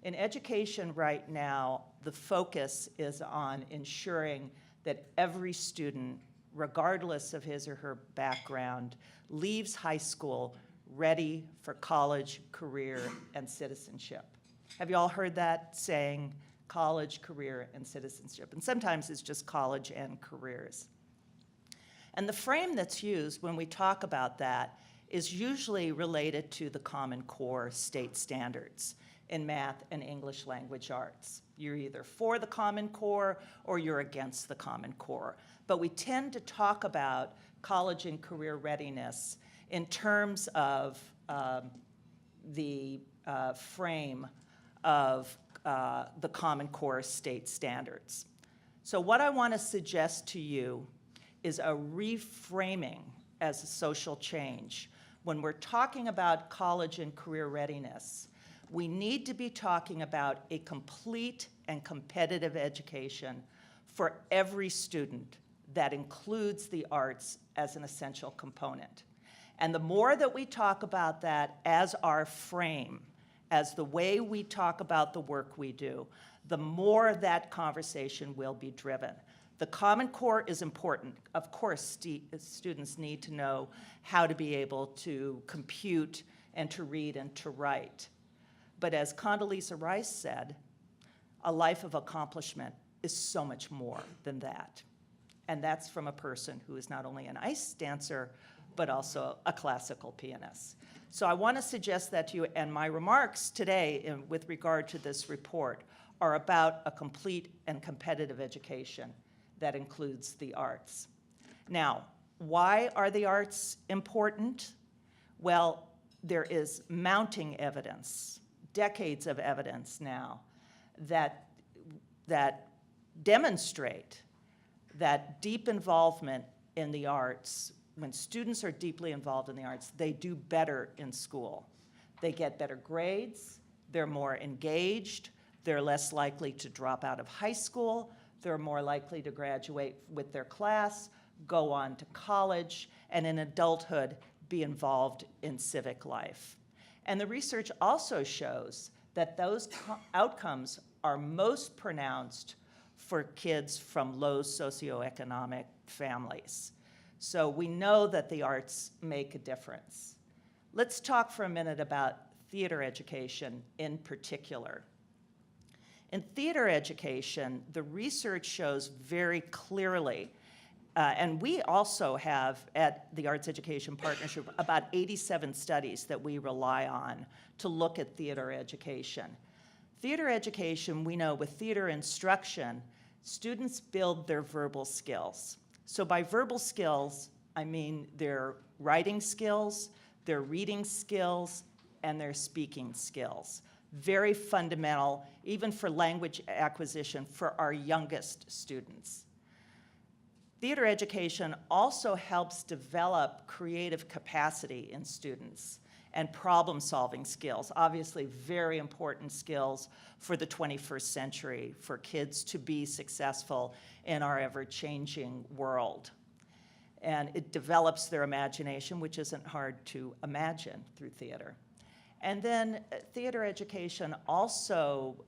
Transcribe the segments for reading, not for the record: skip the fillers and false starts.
In education right now, the focus is on ensuring that every student, regardless of his or her background, leaves high school ready for college, career, and citizenship. Have you all heard that saying, college, career, and citizenship? And sometimes it's just college and careers. And the frame that's used when we talk about that is usually related to the Common Core state standards in math and English language arts. You're either for the Common Core or you're against the Common Core. But we tend to talk about college and career readiness in terms of the frame of the Common Core state standards. So what I want to suggest to you is a reframing as a social change. When we're talking about college and career readiness, we need to be talking about a complete and competitive education for every student that includes the arts as an essential component. And the more that we talk about that as our frame, as the way we talk about the work we do, the more that conversation will be driven. The Common Core is important. Of course, students need to know how to be able to compute and to read and to write. But as Condoleezza Rice said, a life of accomplishment is so much more than that. And that's from a person who is not only an ice dancer, but also a classical pianist. So I want to suggest that to you, and my remarks today with regard to this report are about a complete and competitive education that includes the arts. Now, why are the arts important? Well, there is mounting evidence, decades of evidence now, that demonstrate that deep involvement in the arts, when students are deeply involved in the arts, they do better in school. They get better grades, they're more engaged, they're less likely to drop out of high school, they're more likely to graduate with their class, go on to college, and in adulthood be involved in civic life. And the research also shows that those outcomes are most pronounced for kids from low socioeconomic families. So we know that the arts make a difference. Let's talk for a minute about theater education in particular. In theater education, the research shows very clearly, and we also have at the Arts Education Partnership about 87 studies that we rely on to look at theater education. Theater education, we know with theater instruction, students build their verbal skills. So by verbal skills, I mean their writing skills, their reading skills, and their speaking skills. Very fundamental, even for language acquisition for our youngest students. Theater education also helps develop creative capacity in students and problem-solving skills, obviously very important skills for the 21st century, for kids to be successful in our ever-changing world. And it develops their imagination, which isn't hard to imagine through theater. And then theater education also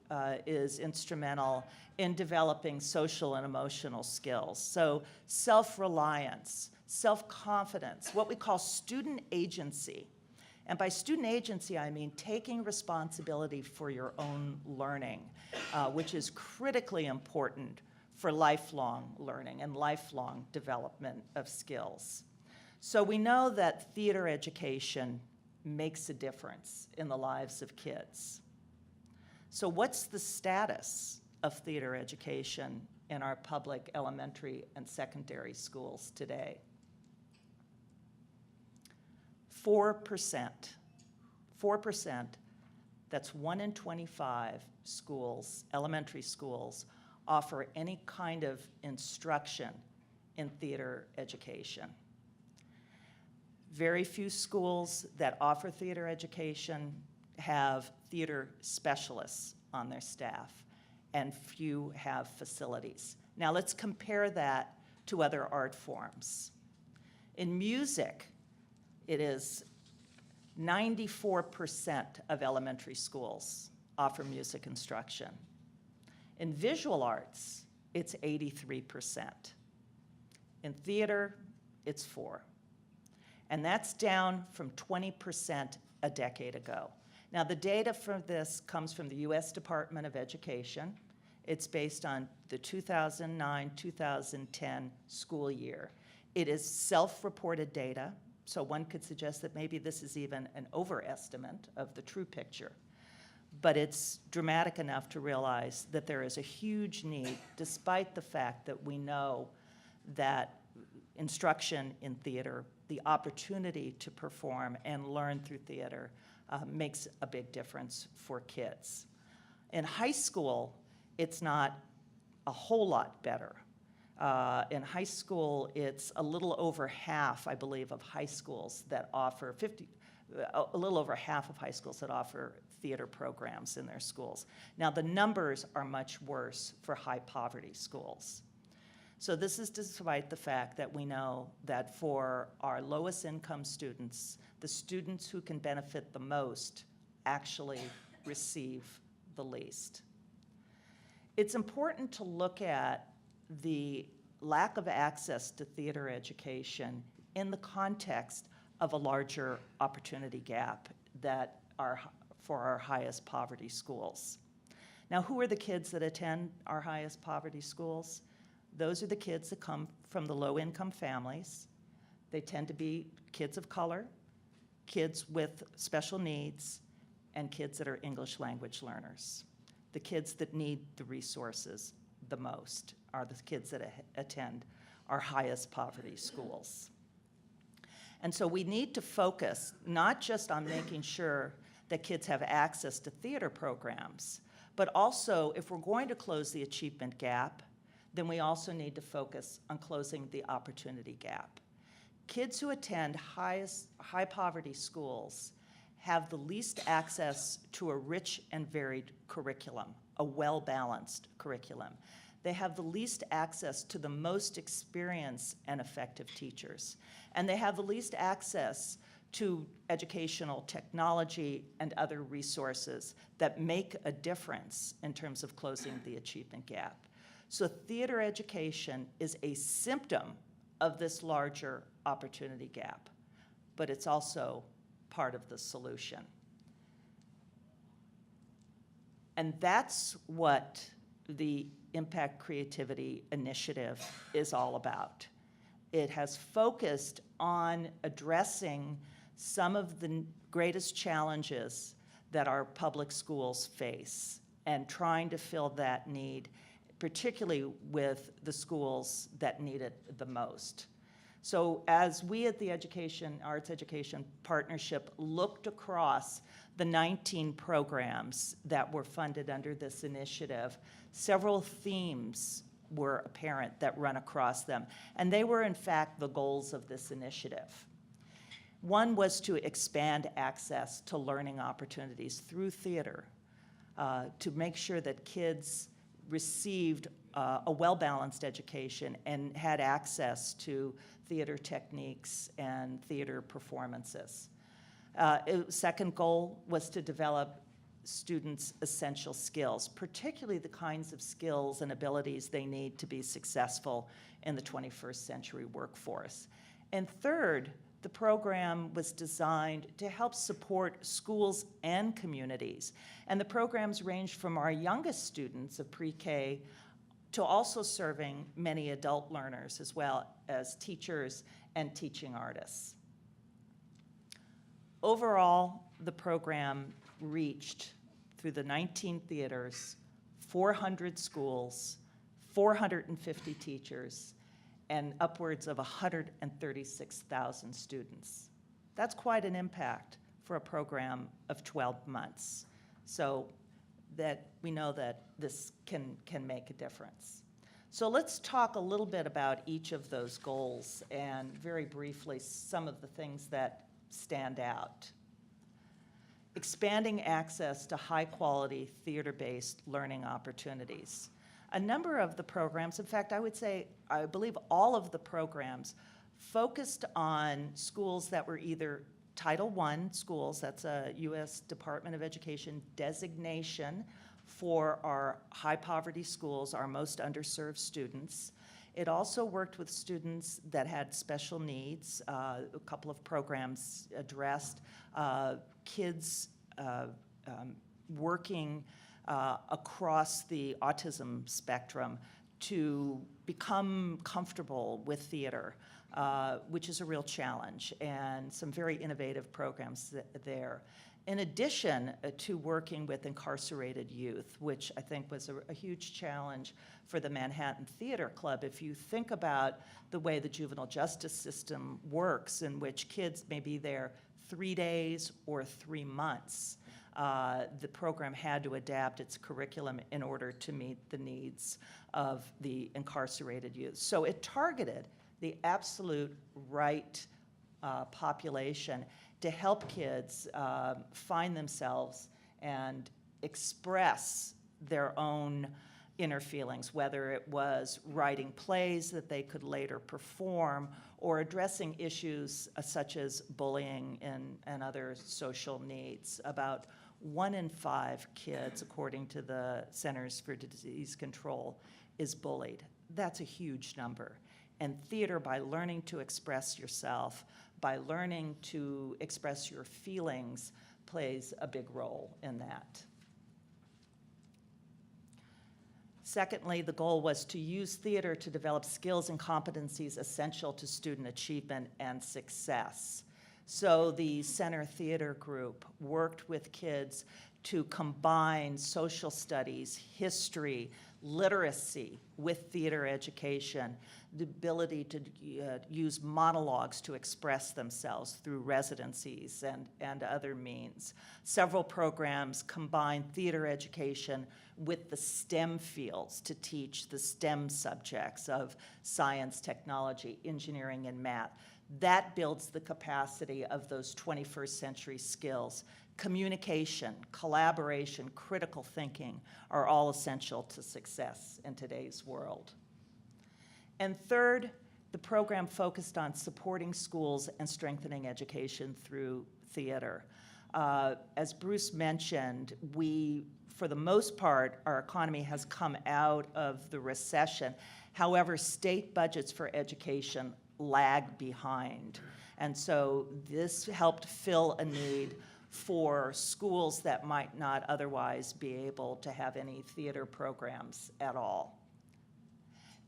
is instrumental in developing social and emotional skills. So self-reliance, self-confidence, what we call student agency. And by student agency, I mean taking responsibility for your own learning, which is critically important for lifelong learning and lifelong development of skills. So we know that theater education makes a difference in the lives of kids. So what's the status of theater education in our public elementary and secondary schools today? 4%. 4%, that's 1 in 25 schools, elementary schools, offer any kind of instruction in theater education. Very few schools that offer theater education have theater specialists on their staff, and few have facilities. Now let's compare that to other art forms. In music, it is 94% of elementary schools offer music instruction. In visual arts, it's 83%. In theater, it's 4%. And that's down from 20% a decade ago. Now, the data for this comes from the US Department of Education. It's based on the 2009-2010 school year. It is self-reported data, so one could suggest that maybe this is even an overestimate of the true picture. But it's dramatic enough to realize that there is a huge need, despite the fact that we know that instruction in theater, the opportunity to perform and learn through theater, makes a big difference for kids. In high school, it's not a whole lot better. In high school, it's a little over half, I believe, of high schools that offer a little over half of high schools that offer theater programs in their schools. Now, the numbers are much worse for high poverty schools. So this is despite the fact that we know that for our lowest income students, the students who can benefit the most actually receive the least. It's important to look at the lack of access to theater education in the context of a larger opportunity gap that are for our highest poverty schools. Now, who are the kids that attend our highest poverty schools? Those are the kids that come from the low-income families. They tend to be kids of color, kids with special needs, and kids that are English language learners. The kids that need the resources the most are the kids that attend our highest poverty schools. And so we need to focus not just on making sure that kids have access to theater programs, but also if we're going to close the achievement gap, then we also need to focus on closing the opportunity gap. Kids who attend high poverty schools have the least access to a rich and varied curriculum, a well-balanced curriculum. They have the least access to the most experienced and effective teachers. And they have the least access to educational technology and other resources that make a difference in terms of closing the achievement gap. So theater education is a symptom of this larger opportunity gap, but it's also part of the solution. And that's what the Impact Creativity Initiative is all about. It has focused on addressing some of the greatest challenges that our public schools face and trying to fill that need, particularly with the schools that need it the most. So as we at the Arts Education Partnership looked across the 19 programs that were funded under this initiative, several themes were apparent that run across them. And they were, in fact, the goals of this initiative. One was to expand access to learning opportunities through theater, to make sure that kids received a well-balanced education and had access to theater techniques and theater performances. Second goal was to develop students' essential skills, particularly the kinds of skills and abilities they need to be successful in the 21st century workforce. And third, the program was designed to help support schools and communities. And the programs ranged from our youngest students of pre-K to also serving many adult learners as well as teachers and teaching artists. Overall, the program reached, through the 19 theaters, 400 schools, 450 teachers, and upwards of 136,000 students. That's quite an impact for a program of 12 months. So that we know that this can make a difference. So let's talk a little bit about each of those goals and very briefly some of the things that stand out. Expanding access to high-quality theater-based learning opportunities. A number of the programs, in fact, I believe all of the programs focused on schools that were either Title I schools. That's a U.S. Department of Education designation for our high poverty schools, our most underserved students. It also worked with students that had special needs. A couple of programs addressed kids working across the autism spectrum to become comfortable with theater, which is a real challenge, and some very innovative programs there. In addition to working with incarcerated youth, which I think was a huge challenge for the Manhattan Theater Club. If you think about the way the juvenile justice system works, in which kids may be there 3 days or 3 months, the program had to adapt its curriculum in order to meet the needs of the incarcerated youth. So it targeted the absolute right population to help kids find themselves and express their own inner feelings, whether it was writing plays that they could later perform or addressing issues such as bullying and other social needs. About 1 in 5 kids, according to the Centers for Disease Control, is bullied. That's a huge number. And theater, by learning to express yourself, by learning to express your feelings, plays a big role in that. Secondly, the goal was to use theater to develop skills and competencies essential to student achievement and success. So the Center Theater Group worked with kids to combine social studies, history, literacy with theater education, the ability to use monologues to express themselves through residencies and other means. Several programs combine theater education with the STEM fields to teach the STEM subjects of science, technology, engineering, and math. That builds the capacity of those 21st century skills. Communication, collaboration, critical thinking are all essential to success in today's world. And third, the program focused on supporting schools and strengthening education through theater. As Bruce mentioned, for the most part, our economy has come out of the recession. However, state budgets for education lag behind. And so this helped fill a need for schools that might not otherwise be able to have any theater programs at all.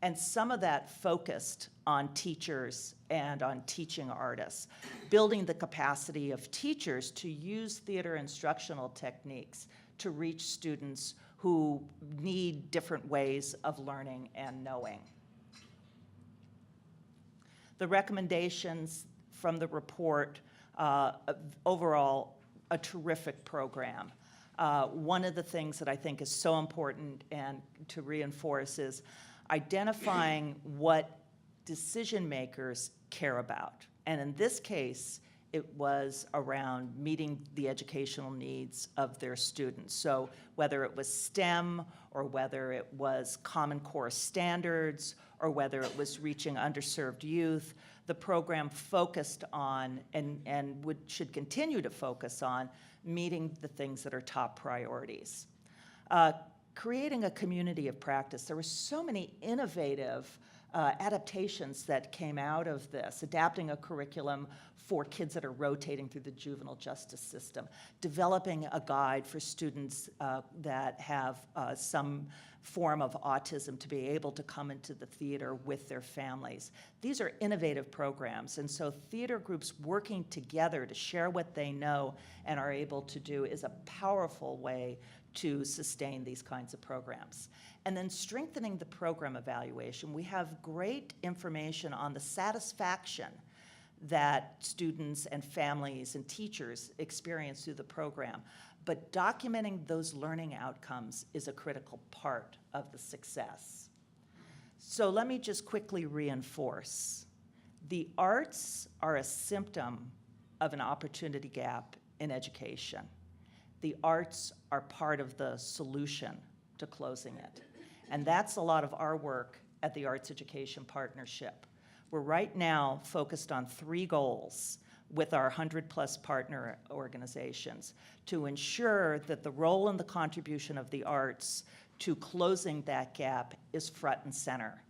And some of that focused on teachers and on teaching artists, building the capacity of teachers to use theater instructional techniques to reach students who need different ways of learning and knowing. The recommendations from the report, overall, a terrific program. One of the things that I think is so important and to reinforce is identifying what decision makers care about. And in this case, it was around meeting the educational needs of their students. So whether it was STEM or whether it was Common Core standards or whether it was reaching underserved youth, the program focused on and should continue to focus on meeting the things that are top priorities. Creating a community of practice. There were so many innovative adaptations that came out of this, adapting a curriculum for kids that are rotating through the juvenile justice system, developing a guide for students that have some form of autism to be able to come into the theater with their families. These are innovative programs, and so theater groups working together to share what they know and are able to do is a powerful way to sustain these kinds of programs. And then strengthening the program evaluation. We have great information on the satisfaction that students and families and teachers experience through the program. But documenting those learning outcomes is a critical part of the success. So let me just quickly reinforce. The arts are a symptom of an opportunity gap in education. The arts are part of the solution to closing it. And that's a lot of our work at the Arts Education Partnership. We're right now focused on 3 goals. with our 100-plus partner organizations to ensure that the role and the contribution of the arts to closing that gap is front and center,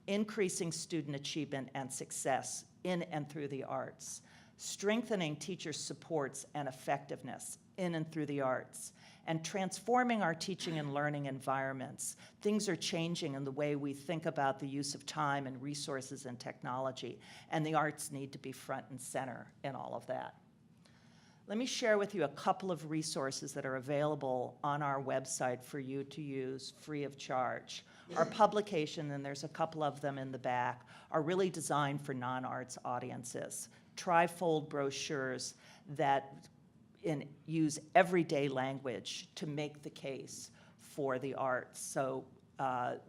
increasing student achievement and success in and through the arts, strengthening teacher supports and effectiveness in and through the arts, and transforming our teaching and learning environments. Things are changing in the way we think about the use of time and resources and technology, and the arts need to be front and center in all of that. Let me share with you a couple of resources that are available on our website for you to use free of charge. Our publication, and there's a couple of them in the back, are really designed for non-arts audiences. Trifold brochures that use everyday language to make the case for the arts. So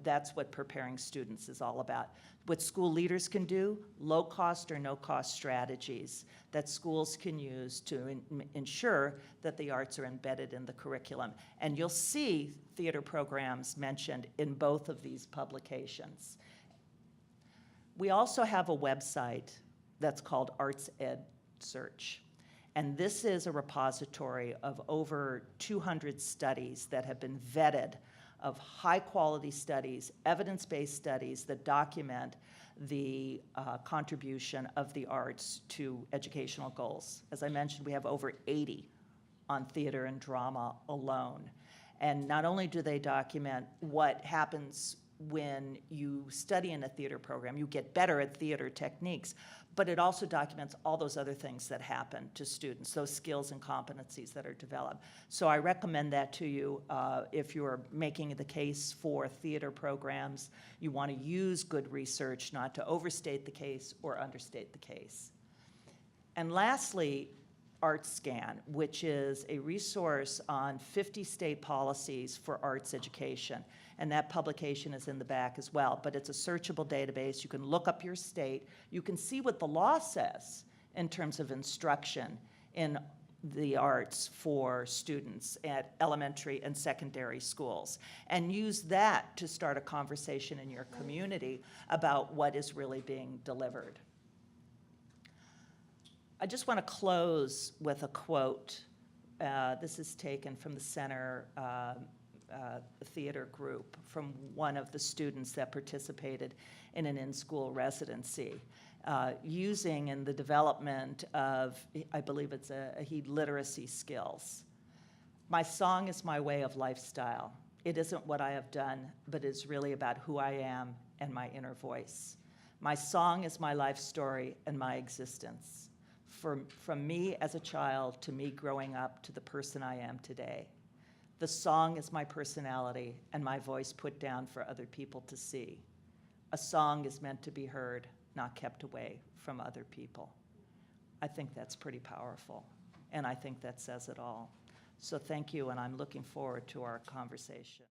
that's what preparing students is all about. What school leaders can do, low-cost or no-cost strategies that schools can use to ensure that the arts are embedded in the curriculum. And you'll see theater programs mentioned in both of these publications. We also have a website that's called Arts Ed Search. And this is a repository of over 200 studies that have been vetted, of high-quality studies, evidence-based studies that document the contribution of the arts to educational goals. As I mentioned, we have over 80 on theater and drama alone. And not only do they document what happens when you study in a theater program, you get better at theater techniques, but it also documents all those other things that happen to students, those skills and competencies that are developed. So I recommend that to you if you're making the case for theater programs. You want to use good research, not to overstate the case or understate the case. And lastly, ArtScan, which is a resource on 50 state policies for arts education. And that publication is in the back as well. But it's a searchable database. You can look up your state. You can see what the law says in terms of instruction in the arts for students at elementary and secondary schools, and use that to start a conversation in your community about what is really being delivered. I just want to close with a quote. This is taken from the Center Theater Group, from one of the students that participated in an in-school residency, using in the development of, I believe it's literacy skills. My song is my way of lifestyle. It isn't what I have done, but it's really about who I am and my inner voice. My song is my life story and my existence. From me as a child to me growing up to the person I am today. The song is my personality and my voice put down for other people to see. A song is meant to be heard, not kept away from other people. I think that's pretty powerful, and I think that says it all. So thank you, and I'm looking forward to our conversation.